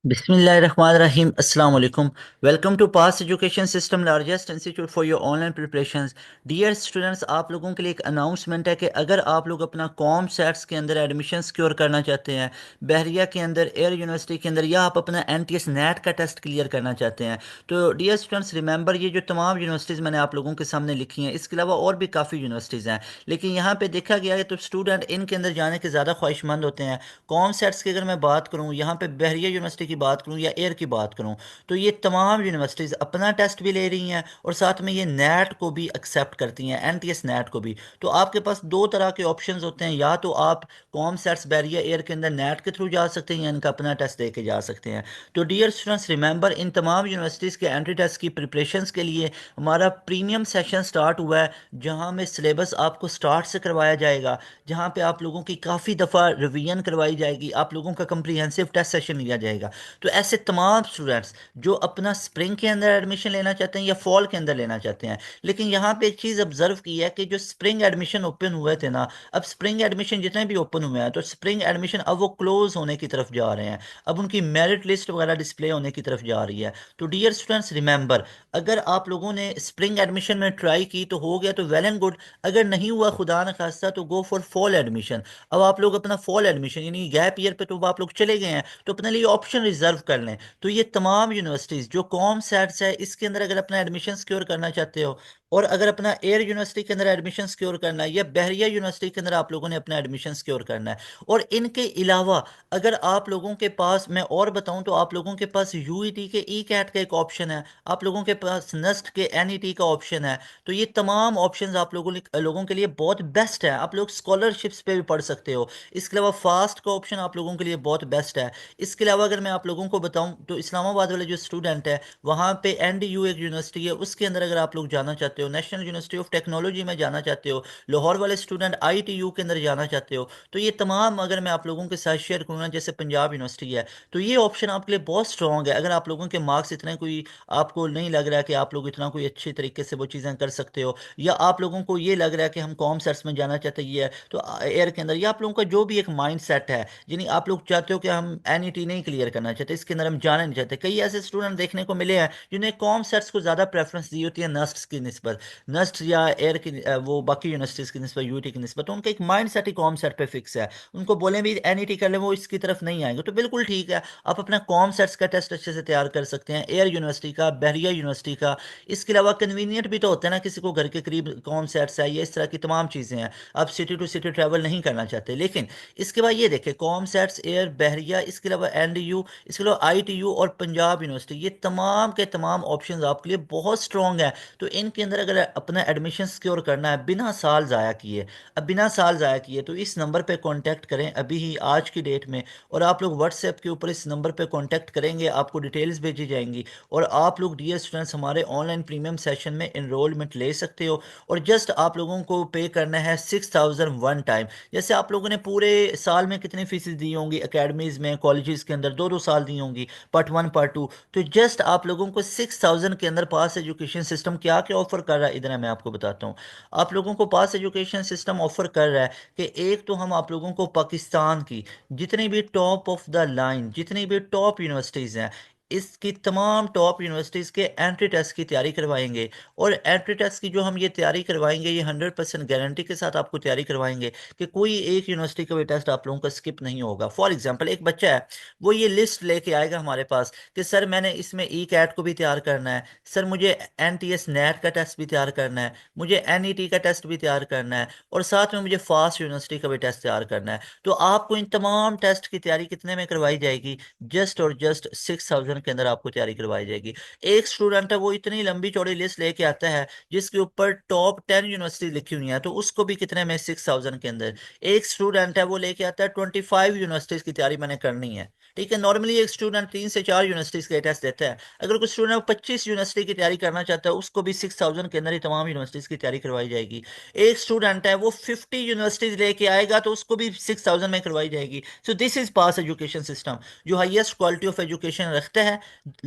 बिस्मिल्लाहिर्रहमानिर्रहीम अस्सलाम वालेकुम। Welcome to pass education system largest institute for your online preparations. Dear students, आप लोगों के लिए एक अनाउंसमेंट है कि अगर आप लोग अपना कॉम सेट्स के अंदर एडमिशन सिक्योर करना चाहते हैं, बहरिया के अंदर, एयर यूनिवर्सिटी के अंदर, या आप अपना एनटीएस नेट का टेस्ट क्लियर करना चाहते हैं, तो डियर स्टूडेंट्स रिमेंबर, ये जो तमाम यूनिवर्सिटीज़ मैंने आप लोगों के सामने लिखी हैं, इसके अलावा और भी काफ़ी यूनिवर्सिटीज़ हैं, लेकिन यहाँ पे देखा गया है तो स्टूडेंट इनके अंदर जाने के ज़्यादा ख्वाहिशमंद होते हैं। कॉम सेट्स की अगर मैं बात करूँ, यहाँ पे बहरिया यूनिवर्सिटी की बात करूँ या एयर की बात करूँ, तो ये तमाम यूनिवर्सिटीज़ अपना टेस्ट भी ले रही हैं और साथ में ये नेट को भी एक्सेप्ट करती हैं, एनटीएस नेट को भी। तो आपके पास दो तरह के ऑप्शंस होते हैं, या तो आप कॉम सेट्स बहरिया एयर के अंदर नेट के थ्रू जा सकते हैं या इनका अपना टेस्ट दे के जा सकते हैं। तो डियर स्टूडेंट्स रिमेंबर, इन तमाम यूनिवर्सिटीज़ के एंट्री टेस्ट की प्रिपरेशंस के लिए हमारा प्रीमियम सेशन स्टार्ट हुआ है, जहाँ में सिलेबस आपको स्टार्ट से करवाया जाएगा, जहाँ पे आप लोगों की काफ़ी दफ़ा रिवीजन करवाई जाएगी, आप लोगों का कंप्रीहेंसिव टेस्ट सेशन लिया जाएगा। तो ऐसे तमाम स्टूडेंट्स जो अपना स्प्रिंग के अंदर एडमिशन लेना चाहते हैं या फॉल के अंदर लेना चाहते हैं, लेकिन यहाँ पे एक चीज़ ऑब्जर्व की है कि जो स्प्रिंग एडमिशन ओपन हुए थे ना, अब स्प्रिंग एडमिशन जितने भी ओपन हुए हैं, तो स्प्रिंग एडमिशन अब वो क्लोज होने की तरफ जा रहे हैं, अब उनकी मेरिट लिस्ट वगैरह डिस्प्ले होने की तरफ जा रही है। तो डियर स्टूडेंट्स रिमेंबर, अगर आप लोगों ने स्प्रिंग एडमिशन में ट्राई की तो हो गया तो वेल एंड गुड, अगर नहीं हुआ खुदा न खास्ता तो गो फॉर फॉल एडमिशन। अब आप लोग अपना फॉल एडमिशन यानी गैप ईयर पे तो आप लोग चले गए हैं, तो अपने लिए ऑप्शन रिजर्व कर लें। तो ये तमाम यूनिवर्सिटीज़ जो कॉम सेट्स है इसके अंदर अगर अपना एडमिशन सिक्योर करना चाहते हो, और अगर अपना एयर यूनिवर्सिटी के अंदर एडमिशन सिक्योर करना है या बहरिया यूनिवर्सिटी के अंदर आप लोगों ने अपना एडमिशन सिक्योर करना है, और इनके अलावा अगर आप लोगों के पास मैं और बताऊं तो आप लोगों के पास यूईटी के ई कैट का एक ऑप्शन है, आप लोगों के पास नस्ट के एनईटी का ऑप्शन है। तो ये तमाम ऑप्शंस आप लोगों के लिए बहुत बेस्ट है, आप लोग स्कॉलरशिप्स पे भी पढ़ सकते हो। इसके अलावा फास्ट का ऑप्शन आप लोगों के लिए बहुत बेस्ट है। इसके अलावा अगर मैं आप लोगों को बताऊं तो इस्लामाबाद वाले जो स्टूडेंट है, वहाँ पे एनडीयू एक यूनिवर्सिटी है, उसके अंदर अगर आप लोग जाना चाहते हो, नेशनल यूनिवर्सिटी ऑफ टेक्नोलॉजी में जाना चाहते हो, लाहौर वाले स्टूडेंट आईटीयू के अंदर जाना चाहते हो, तो ये तमाम अगर मैं आप लोगों के साथ शेयर करूँ ना, जैसे पंजाब यूनिवर्सिटी है, तो ये ऑप्शन आपके लिए बहुत स्ट्रॉन्ग है। अगर आप लोगों के मार्क्स इतने कोई आपको नहीं लग रहा है कि आप लोग इतना कोई अच्छी तरीके से वो चीज़ें कर सकते हो, या आप लोगों को ये लग रहा है कि हम कॉम सेट्स में जाना चाहते हैं, ये है तो एयर के अंदर, या आप लोगों का जो भी एक माइंड सेट है, यानी आप लोग चाहते हो कि हम एनईटी नहीं क्लियर करना चाहते, इसके अंदर हम जाना नहीं चाहते, कई ऐसे स्टूडेंट देखने को मिले हैं जिन्हें कॉम सेट्स को ज़्यादा प्रेफरेंस दी होती है नस्ट की निस्बत, नस्ट या एयर की वो बाकी यूनिवर्सिटीज़ की निस्बत, यूटी की निस्बत, तो उनका एक माइंड सेट ही कॉम सेट पे फिक्स है। उनको बोले भी एनईटी कर लें, वो इसकी तरफ नहीं आएंगे, तो बिल्कुल ठीक है, आप अपना कॉम सेट्स का टेस्ट अच्छे से तैयार कर सकते हैं, एयर यूनिवर्सिटी का, बहरिया यूनिवर्सिटी का। इसके अलावा कन्वीनियंट भी तो होता है ना, किसी को घर के करीब कॉम सेट्स है, ये इस तरह की तमाम चीज़ें हैं, आप सिटी टू सिटी ट्रैवल नहीं करना चाहते। लेकिन इसके बाद ये देखें, कॉम सेट्स, एयर, बहरिया, इसके अलावा एनडीयू, इसके अलावा आईटीयू और पंजाब यूनिवर्सिटी, ये तमाम के तमाम ऑप्शंस आपके लिए बहुत स्ट्रॉन्ग है। तो इनके अंदर अगर अपना एडमिशन सिक्योर करना है बिना साल ज़ाया किए, अब बिना साल ज़ाया किए, तो इस नंबर पे कांटेक्ट करें अभी ही आज की डेट में, और आप लोग व्हाट्सएप के ऊपर इस नंबर पे कांटेक्ट करेंगे, आपको डिटेल्स भेजी जाएंगी, और आप लोग डियर स्टूडेंट्स हमारे ऑनलाइन प्रीमियम सेशन में इनरोलमेंट ले सकते हो। और जस्ट आप लोगों को पे करना है 6000 वन टाइम। जैसे आप लोगों ने पूरे साल में कितनी फीस दी होंगी अकेडमीज़ में, कॉलेजेस के अंदर, दो दो साल दी होंगी, पार्ट वन पार्ट टू, तो जस्ट आप लोगों को 6000 के अंदर पास एजुकेशन सिस्टम क्या क्या ऑफर कर रहा है, इधर मैं आपको बताता हूँ। आप लोगों को पास एजुकेशन सिस्टम ऑफर कर रहा है कि एक तो हम आप लोगों को पाकिस्तान की जितनी भी टॉप ऑफ द लाइन, जितनी भी टॉप यूनिवर्सिटीज़ हैं, इसकी तमाम टॉप यूनिवर्सिटीज़ के एंट्री टेस्ट की तैयारी करवाएंगे। और एंट्री टेस्ट की जो हम ये तैयारी करवाएंगे, ये 100% गारंटी के साथ आपको तैयारी करवाएंगे कि कोई एक यूनिवर्सिटी का भी टेस्ट आप लोगों का स्किप नहीं होगा। फॉर एग्जांपल, एक बच्चा है, वो ये लिस्ट लेके आएगा हमारे पास कि सर मैंने इसमें ई कैट को भी तैयार करना है, सर मुझे एन टी एस नेट का टेस्ट भी तैयार करना है, मुझे एन ई टी का टेस्ट भी तैयार करना है, और साथ में मुझे फास्ट यूनिवर्सिटी का भी टेस्ट तैयार करना है। तो आपको इन तमाम टेस्ट की तैयारी कितने में करवाई जाएगी? जस्ट और जस्ट 6000 के अंदर आपको तैयारी करवाई जाएगी। एक स्टूडेंट है, वो इतनी लंबी चौड़ी लिस्ट लेके आता है जिसके ऊपर टॉप 10 यूनिवर्सिटी लिखी हुई है, तो उसको भी कितने में? 6000 के अंदर। एक स्टूडेंट है, वो लेके आता है 25 यूनिवर्सिटीज की तैयारी मैंने करनी है, ठीक है, नॉर्मली एक स्टूडेंट 3 से 4 यूनिवर्सिटीज का टेस्ट देता है। अगर कुछ स्टूडेंट 25 यूनिवर्सिटी की तैयारी करना चाहता है, उसको भी 6000 के अंदर ही तमाम यूनिवर्सिटीज की तैयारी करवाई जाएगी। एक स्टूडेंट है, वो 50 यूनिवर्सिटीज लेके आएगा, तो उसको भी 6000 में करवाई जाएगी। So this is pass education system, जो हाईएस्ट क्वालिटी ऑफ एजुकेशन रखता है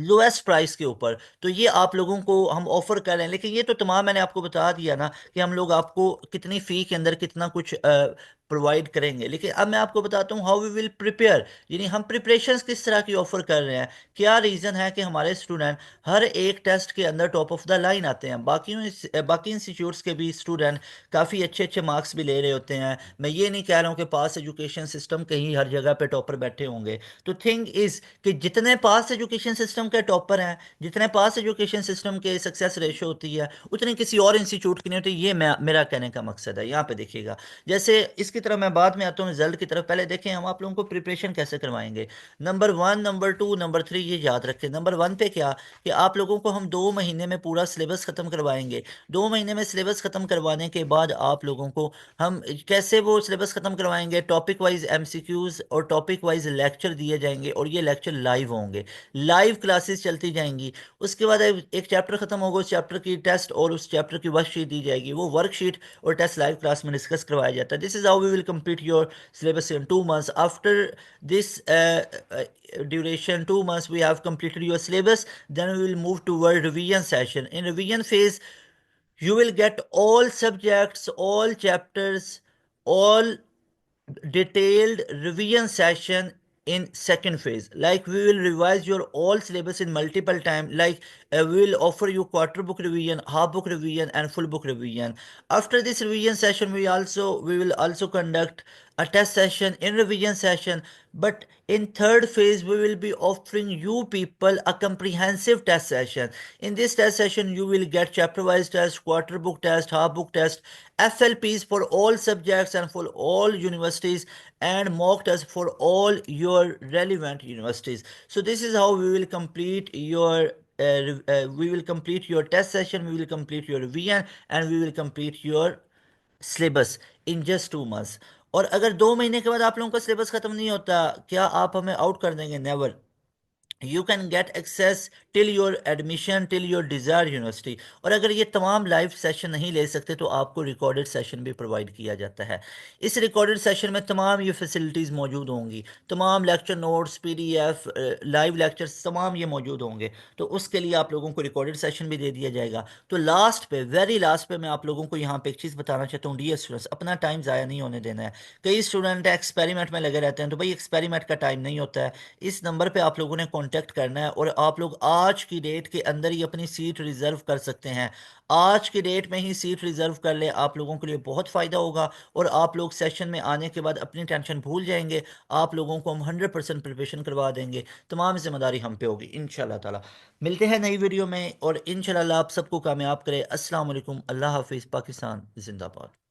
लोएस्ट प्राइस के ऊपर। तो ये आप लोगों को हम ऑफर कर रहे हैं, लेकिन ये तो तमाम मैंने आपको बता दिया ना कि हम लोग आपको कितनी फ़ी के अंदर कितना कुछ प्रोवाइड करेंगे। लेकिन अब मैं आपको बताता हूँ हाउ वी विल प्रिपेयर, यानी हम प्रिपरेशंस किस तरह की ऑफर कर रहे हैं। क्या रीज़न है कि हमारे स्टूडेंट हर एक टेस्ट के अंदर टॉप ऑफ द लाइन आते हैं। बाकी इंस्टीट्यूट्स के भी स्टूडेंट काफ़ी अच्छे अच्छे मार्क्स भी ले रहे होते हैं। मैं ये नहीं कह रहा हूँ कि पास एजुकेशन सिस्टम कहीं हर जगह पे टॉपर बैठे होंगे। तो थिंग इज़ कि जितने पास एजुकेशन सिस्टम के टॉपर हैं, जितने पास एजुकेशन सिस्टम के सक्सेस रेशो होती है, उतनी किसी और इंस्टीट्यूट की नहीं होती। ये मेरा कहने का मकसद है। यहाँ पे देखिएगा, जैसे इसकी तरफ मैं बाद में आता हूँ रिजल्ट की तरफ, पहले देखें हम आप लोगों को प्रिपरेशन कैसे करवाएंगे। Number one, number two, number three, ये याद रखें। नंबर वन पे क्या कि आप लोगों को हम 2 महीने में पूरा सिलेबस ख़त्म करवाएंगे। 2 महीने में सिलेबस ख़त्म करवाने के बाद आप लोगों को हम कैसे वो सिलेबस ख़त्म करवाएंगे, टॉपिक वाइज एमसीक्यूज़ और टॉपिक वाइज लेक्चर दिए जाएंगे, और ये लेक्चर लाइव होंगे, लाइव क्लासेस चलती जाएंगी। उसके बाद एक चैप्टर ख़त्म होगा, उस चैप्टर की टेस्ट और उस चैप्टर की वर्कशीट दी जाएगी। वो वर्कशीट और टेस्ट लाइव क्लास में डिस्कस करवाया जाता है। This is how we will complete your syllabus in 2 months. After this duration, 2 months, we have completed your syllabus. Then we will move toward revision session. In revision phase, you will get all subjects, all chapters, all detailed revision session in second phase. Like we will revise your all syllabus in multiple time. Like we will offer you quarter book revision, half book revision, and full book revision. After this revision session, we will also conduct a test session in revision session. But in third phase, we will be offering you people a comprehensive test session. In this test session, you will get chapter wise test, quarter book test, half book test, FLPs for all subjects and for all universities, and mock tests for all your relevant universities. So this is how we will complete your test session, we will complete your revision, and we will complete your syllabus in just 2 months. और अगर 2 महीने के बाद आप लोगों का syllabus खत्म नहीं होता, क्या आप हमें आउट कर देंगे? Never. You can get access till your admission till your desire university. और अगर ये तमाम लाइव सेशन नहीं ले सकते तो आपको रिकॉर्डेड सेशन भी प्रोवाइड किया जाता है। इस रिकॉर्डेड सेशन में तमाम ये फैसिलिटीज़ मौजूद होंगी, तमाम lecture notes, PDF, live lectures, तमाम ये मौजूद होंगे। तो उसके लिए आप लोगों को रिकॉर्डेड सेशन भी दे दिया जाएगा। तो लास्ट पे, वेरी लास्ट पे, मैं आप लोगों को यहाँ पे एक चीज़ बताना चाहता हूँ। डियर स्टूडेंट्स, अपना टाइम ज़ाया नहीं होने देना है। कई स्टूडेंट एक्सपेरिमेंट में लगे रहते हैं, तो भाई एक्सपेरिमेंट का टाइम नहीं होता है। इस नंबर पे आप लोगों ने कांटेक्ट करना है, और आप लोग आज की डेट के अंदर ही अपनी सीट रिजर्व कर सकते हैं। आज की डेट में ही सीट रिजर्व कर ले, आप लोगों के लिए बहुत फ़ायदा होगा। और आप लोग सेशन में आने के बाद अपनी टेंशन भूल जाएंगे। आप लोगों को हम 100% प्रिपरेशन करवा देंगे। तमाम जिम्मेदारी हम पे होगी इंशाल्लाह ताला। मिलते हैं नई वीडियो में, और इंशाल्लाह आप सबको कामयाब करे। अस्सलाम वालेकुम, अल्लाह हाफिज़, पाकिस्तान जिंदाबाद।